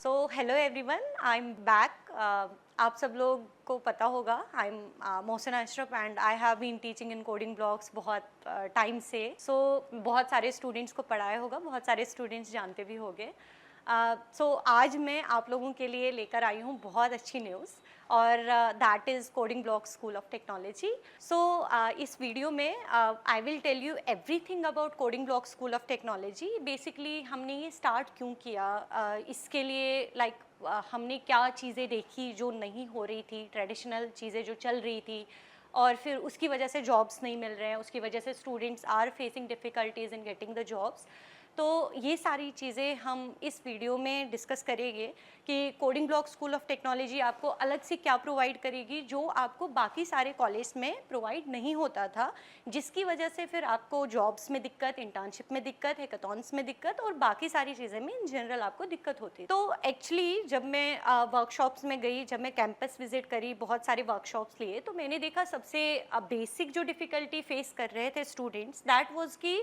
So hello everyone, I am back. आप सब लोग को पता होगा I am Mohsina Ashraf and I have been teaching in Coding Blocks बहुत टाइम से। बहुत सारे स्टूडेंट्स को पढ़ाया होगा, बहुत सारे स्टूडेंट्स जानते भी होंगे। आज मैं आप लोगों के लिए लेकर आई हूँ बहुत अच्छी न्यूज़, और that is Coding Block School of Technology. इस वीडियो में I will tell you everything about Coding Block School of Technology. Basically हमने ये स्टार्ट क्यों किया, इसके लिए हमने क्या चीज़ें देखी जो नहीं हो रही थी, ट्रेडिशनल चीज़ें जो चल रही थी, और फिर उसकी वजह से जॉब्स नहीं मिल रहे हैं, उसकी वजह से students are facing difficulties in getting the jobs. तो ये सारी चीज़ें हम इस वीडियो में डिस्कस करेंगे कि coding Block School of technology आपको अलग से क्या प्रोवाइड करेगी जो आपको बाकी सारे कॉलेज में प्रोवाइड नहीं होता था, जिसकी वजह से फिर आपको जॉब्स में दिक्कत, इंटर्नशिप में दिक्कत, हैकाथॉन्स में दिक्कत और बाकी सारी चीज़ें में इन जनरल आपको दिक्कत होती। तो एक्चुअली जब मैं वर्कशॉप्स में गई, जब मैं कैंपस विजिट करी, बहुत सारे वर्कशॉप्स लिए, तो मैंने देखा सबसे बेसिक जो डिफ़िकल्टी फेस कर रहे थे स्टूडेंट्स, दैट वाज कि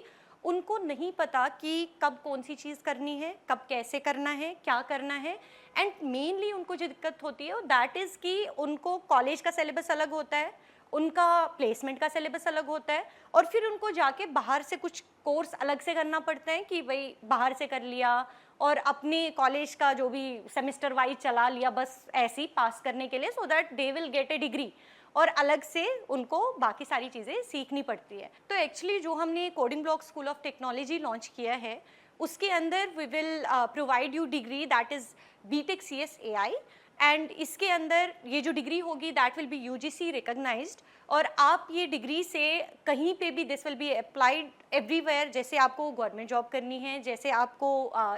उनको नहीं पता कि कब कौन सी चीज़ करनी है, कब कैसे करना है, क्या करना है। एंड मेनली उनको जो दिक्कत होती है दैट इज़ कि उनको कॉलेज का सिलेबस अलग होता है, उनका प्लेसमेंट का सिलेबस अलग होता है, और फिर उनको जाके बाहर से कुछ कोर्स अलग से करना पड़ता है कि भाई बाहर से कर लिया और अपने कॉलेज का जो भी सेमेस्टर वाइज चला लिया बस ऐसे ही पास करने के लिए, so that they will get A degree, और अलग से उनको बाकी सारी चीज़ें सीखनी पड़ती है। तो एक्चुअली जो हमने Coding Block School of Technology launch किया है, उसके अंदर we will provide you degree that is BTech CS AI, and इसके अंदर ये जो डिग्री होगी that will be UGC recognised, और आप ये डिग्री से कहीं पे भी this will be applied everywhere. जैसे आपको गवर्नमेंट जॉब करनी है, जैसे आपको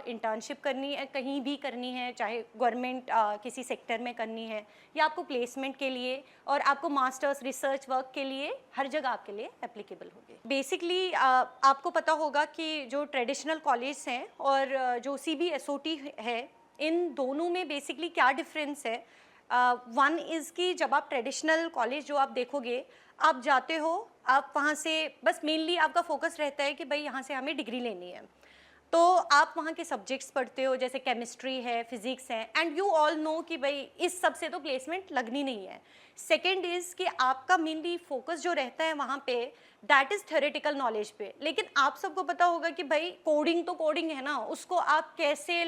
इंटर्नशिप करनी है, कहीं भी करनी है, चाहे गवर्नमेंट किसी सेक्टर में करनी है या आपको प्लेसमेंट के लिए और आपको मास्टर्स रिसर्च वर्क के लिए, हर जगह आपके लिए एप्लीकेबल होगी। बेसिकली आपको पता होगा कि जो ट्रेडिशनल कॉलेज हैं और जो CBSOT है, इन दोनों में बेसिकली क्या डिफरेंस है। वन इज़ कि जब आप ट्रेडिशनल कॉलेज जो आप देखोगे, आप जाते हो, आप वहाँ से बस मेनली आपका फोकस रहता है कि भाई यहाँ से हमें डिग्री लेनी है, तो आप वहाँ के सब्जेक्ट्स पढ़ते हो, जैसे केमिस्ट्री है, फिजिक्स है, एंड यू ऑल नो कि भाई इस सब से तो प्लेसमेंट लगनी नहीं है। सेकेंड इज़ कि आपका मेनली फोकस जो रहता है वहाँ पे दैट इज़ थ्योरेटिकल नॉलेज पे। लेकिन आप सबको पता होगा कि भाई कोडिंग तो कोडिंग है ना, उसको आप कैसे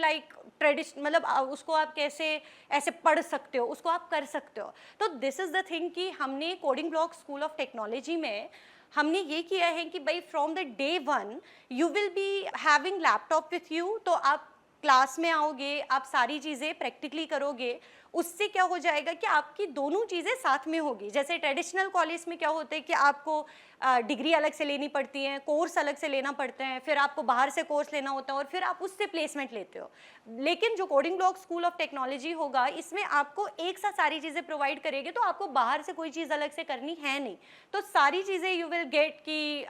उसको आप कैसे ऐसे पढ़ सकते हो, उसको आप कर सकते हो। तो दिस इज़ द थिंग कि हमने Coding Block School of technology में हमने ये किया है कि भाई from the day one you will be having laptop with you. तो आप क्लास में आओगे, आप सारी चीज़ें प्रैक्टिकली करोगे, उससे क्या हो जाएगा कि आपकी दोनों चीज़ें साथ में होगी। जैसे ट्रेडिशनल कॉलेज में क्या होता है कि आपको डिग्री अलग से लेनी पड़ती है, कोर्स अलग से लेना पड़ते हैं, फिर आपको बाहर से कोर्स लेना होता है और फिर आप उससे प्लेसमेंट लेते हो। लेकिन जो coding Block School of technology होगा, इसमें आपको एक साथ सारी चीज़ें प्रोवाइड करेगी, तो आपको बाहर से कोई चीज़ अलग से करनी है नहीं। तो सारी चीज़ें यू विल गेट कि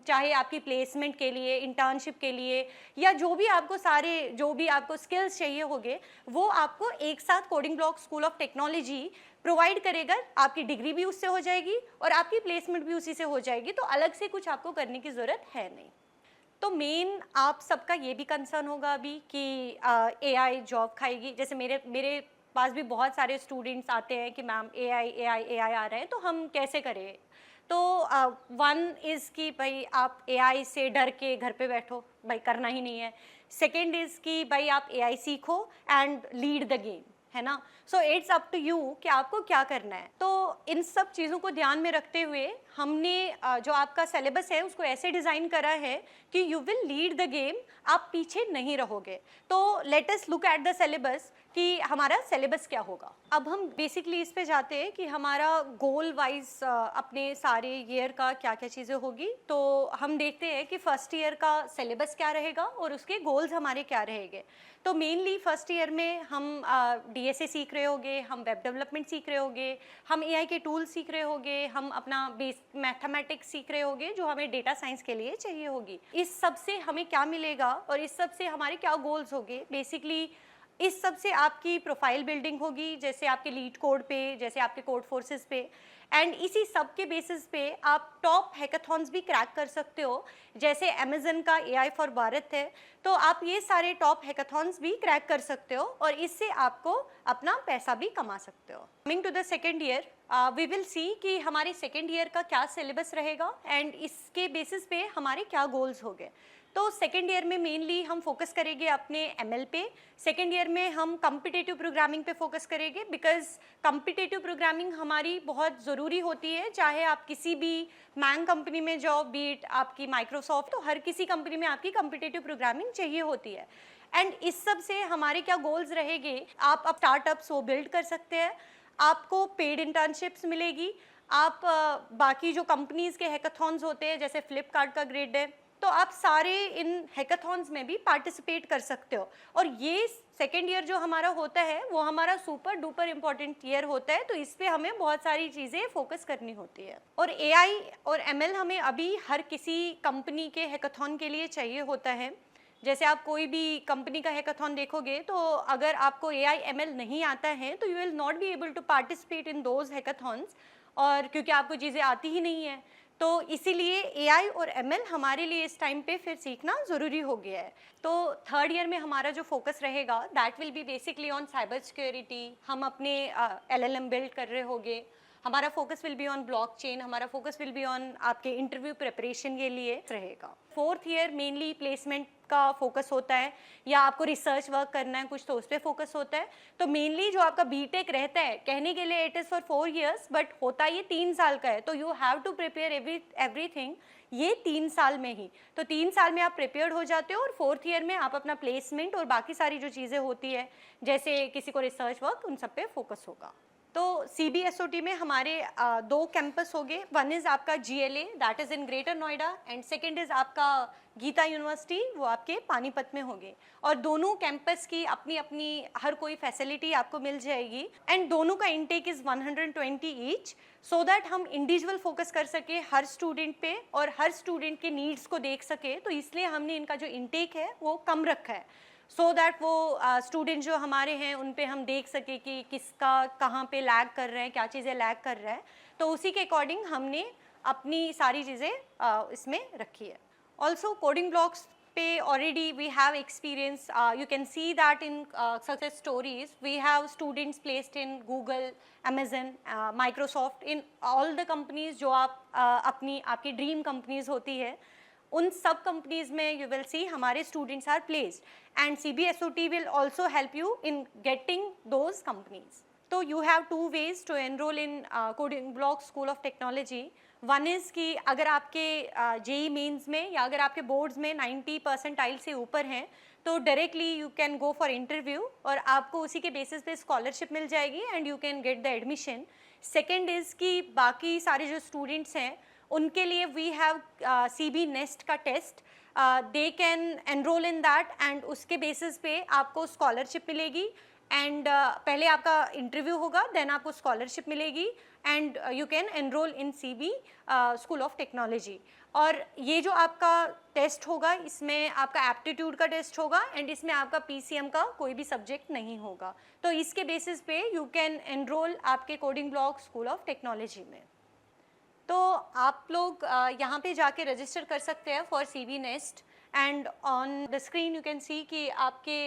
चाहे आपकी प्लेसमेंट के लिए, इंटर्नशिप के लिए, या जो भी आपको स्किल्स चाहिए होंगे, वो आपको एक साथ coding Block School of technology provide करेगा। आपकी डिग्री भी उससे हो जाएगी और आपकी प्लेसमेंट भी उसी से हो जाएगी, तो अलग से कुछ आपको करने की ज़रूरत है नहीं। तो मेन आप सबका ये भी कंसर्न होगा अभी कि AI जॉब खाएगी। जैसे मेरे पास भी बहुत सारे स्टूडेंट्स आते हैं कि मैम AI आ रहे हैं, तो हम कैसे करें। तो वन इज़ कि भाई आप AI से डर के घर पे बैठो, भाई करना ही नहीं है। सेकेंड इज़ कि भाई आप AI सीखो एंड लीड द गेम, है ना। So it's up to you कि आपको क्या करना है। तो इन सब चीज़ों को ध्यान में रखते हुए हमने जो आपका सिलेबस है उसको ऐसे डिज़ाइन करा है कि you will lead the game, आप पीछे नहीं रहोगे। तो let us look at the syllabus कि हमारा सिलेबस क्या होगा। अब हम बेसिकली इस पे जाते हैं कि हमारा गोल वाइज अपने सारे ईयर का क्या क्या चीज़ें होगी। तो हम देखते हैं कि फर्स्ट ईयर का सिलेबस क्या रहेगा और उसके गोल्स हमारे क्या रहेंगे। तो मेनली फर्स्ट ईयर में हम DSA सीख रहे होंगे, हम वेब डेवलपमेंट सीख रहे होंगे, हम AI के टूल सीख रहे होंगे, हम अपना बेस मैथमेटिक्स सीख रहे होंगे जो हमें डेटा साइंस के लिए चाहिए होगी। इस सब से हमें क्या मिलेगा और इस सब से हमारे क्या गोल्स होंगे। बेसिकली इस सब से आपकी प्रोफाइल बिल्डिंग होगी, जैसे आपके लीड कोड पे, जैसे आपके कोड फोर्सेस पे, एंड इसी सब के बेसिस पे आप टॉप हैकाथॉन्स भी क्रैक कर सकते हो, जैसे अमेजन का AI फॉर भारत है, तो आप ये सारे टॉप हैकाथॉन्स भी क्रैक कर सकते हो और इससे आपको अपना पैसा भी कमा सकते हो। Coming to the second year, we will see कि हमारे सेकेंड ईयर का क्या सिलेबस रहेगा एंड इसके बेसिस पे हमारे क्या गोल्स हो गए। तो सेकेंड ईयर में मेनली हम फोकस करेंगे अपने ML पे। सेकेंड ईयर में हम कम्पिटेटिव प्रोग्रामिंग पे फोकस करेंगे, बिकॉज कम्पिटेटिव प्रोग्रामिंग हमारी बहुत ज़रूरी होती है, चाहे आप किसी भी मैंग कंपनी में जाओ, बीट आपकी माइक्रोसॉफ्ट, तो हर किसी कंपनी में आपकी कम्पिटेटिव प्रोग्रामिंग चाहिए होती है। एंड इस सब से हमारे क्या गोल्स रहेंगे, आप अब स्टार्टअप्स वो बिल्ड कर सकते हैं, आपको पेड इंटर्नशिप्स मिलेगी, आप बाकी जो कंपनीज़ के हैकाथॉन्स होते हैं जैसे फ्लिपकार्ट का ग्रेड है, तो आप सारे इन हैकाथॉन्स में भी पार्टिसिपेट कर सकते हो। और ये सेकेंड ईयर जो हमारा होता है वो हमारा सुपर डुपर इम्पॉर्टेंट ईयर होता है, तो इस पे हमें बहुत सारी चीज़ें फोकस करनी होती है। और AI और ML हमें अभी हर किसी कंपनी के हैकाथॉन के लिए चाहिए होता है। जैसे आप कोई भी कंपनी का हैकाथॉन देखोगे, तो अगर आपको AI ML नहीं आता है तो you will not be able to participate in those hackathons, और क्योंकि आपको चीज़ें आती ही नहीं है, तो इसीलिए AI और ML हमारे लिए इस टाइम पे फिर सीखना ज़रूरी हो गया है। तो थर्ड ईयर में हमारा जो फोकस रहेगा that will B basically on cyber security. हम अपने LLM बिल्ड कर रहे होंगे, हमारा focus will be on blockchain, हमारा फोकस विल बी ऑन आपके इंटरव्यू प्रिपरेशन के लिए रहेगा। फोर्थ ईयर मेनली प्लेसमेंट का फोकस होता है, या आपको रिसर्च वर्क करना है कुछ तो उस पर फोकस होता है। तो मेनली जो आपका बीटेक रहता है, कहने के लिए it is for 4 years, but होता ये 3 साल का है, तो you have to prepare everything ये 3 साल में ही। तो 3 साल में आप प्रिपेयर्ड हो जाते हो और फोर्थ ईयर में आप अपना प्लेसमेंट और बाकी सारी जो चीज़ें होती है, जैसे किसी को रिसर्च वर्क, उन सब पे फोकस होगा। तो CBSOT में हमारे 2 कैंपस हो गए। वन इज़ आपका GLA, that is in greater Noida, and second is आपका गीता यूनिवर्सिटी, वो आपके पानीपत में होंगे। और दोनों कैंपस की अपनी अपनी हर कोई फैसिलिटी आपको मिल जाएगी, एंड दोनों का intake is 120 each, so that हम इंडिविजुअल फोकस कर सके हर स्टूडेंट पे और हर स्टूडेंट के नीड्स को देख सके। तो इसलिए हमने इनका जो इनटेक है वो कम रखा है, सो दैट वो स्टूडेंट जो हमारे हैं उन पे हम देख सके कि किसका कहाँ पे लैग कर रहे हैं, क्या चीज़ें लैग कर रहा है। तो उसी के अकॉर्डिंग हमने अपनी सारी चीज़ें इसमें रखी है। ऑल्सो कोडिंग ब्लॉक्स पे already we have experience. You can see that in success stories. We have students placed in Google, Amazon, Microsoft, in all the companies जो आप अपनी आपकी ड्रीम कंपनीज होती है, उन सब कंपनीज में यू विल सी हमारे students are placed, and CBSOT will also help you in getting those companies. तो you have 2 ways to enrol in Coding Block School of Technology. One is कि अगर आपके JEE मेंस में या अगर आपके boards में 90 परसेंटाइल से ऊपर हैं, तो directly you can go for interview और आपको उसी के बेसिस पे स्कॉलरशिप मिल जाएगी and you can get the admission. Second is कि बाकी सारे जो स्टूडेंट्स हैं उनके लिए वी हैव CB नेस्ट का test, they can enrol in that, and उसके बेसिस पे आपको स्कॉलरशिप मिलेगी। एंड पहले आपका इंटरव्यू होगा, देन आपको स्कॉलरशिप मिलेगी, and you can enrol in CB school of technology. और ये जो आपका टेस्ट होगा, इसमें आपका एप्टीट्यूड का टेस्ट होगा, एंड इसमें आपका PCM का कोई भी सब्जेक्ट नहीं होगा। तो इसके बेसिस पे यू कैन एनरोल आपके coding Block School of technology में। तो आप लोग यहाँ पे जाके रजिस्टर कर सकते हैं for CB nest, and on the screen you can see कि आपके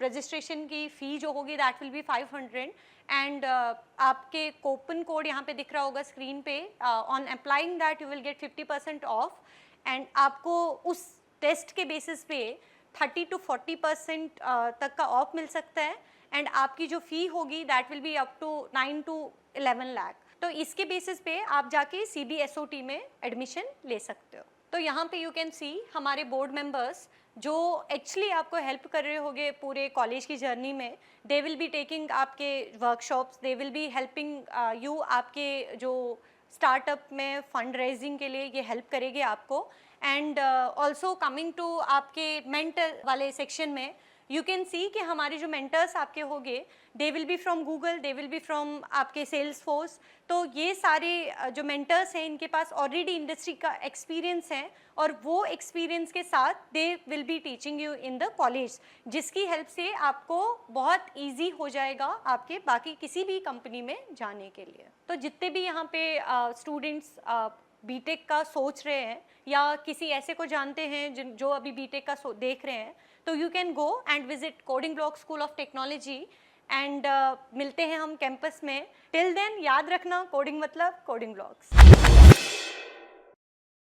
रजिस्ट्रेशन की फ़ी जो होगी दैट विल बी 500, एंड आपके कूपन कोड यहाँ पे दिख रहा होगा स्क्रीन पे, on applying that you will get 50% of, and आपको उस टेस्ट के बेसिस पे 30 to 40% तक का ऑफ मिल सकता है, एंड आपकी जो फ़ी होगी that will be up to 9 to 11 lakh. तो इसके बेसिस पे आप जाके CBSOT में एडमिशन ले सकते हो। तो यहाँ पे यू कैन सी हमारे बोर्ड मेंबर्स जो एक्चुअली आपको हेल्प कर रहे होंगे पूरे कॉलेज की जर्नी में, दे विल बी टेकिंग आपके workshops, they will be helping you, आपके जो स्टार्टअप में फंड रेजिंग के लिए ये हेल्प करेंगे आपको, एंड ऑल्सो कमिंग टू आपके मेंटर वाले सेक्शन में यू कैन सी कि हमारे जो मेंटर्स आपके होंगे they will be from Google, they will be from आपके सेल्स फोर्स। तो ये सारे जो मेंटर्स हैं इनके पास ऑलरेडी इंडस्ट्री का एक्सपीरियंस है और वो एक्सपीरियंस के साथ they will be teaching you in the college, जिसकी हेल्प से आपको बहुत ईजी हो जाएगा आपके बाकी किसी भी कंपनी में जाने के लिए। तो जितने भी यहाँ पे स्टूडेंट्स बीटेक का सोच रहे हैं या किसी ऐसे को जानते हैं जो अभी बीटेक का देख रहे हैं, तो you can go and visit coding blocks school of technology and मिलते हैं हम कैंपस में। टिल देन याद रखना, कोडिंग मतलब कोडिंग ब्लॉक्स।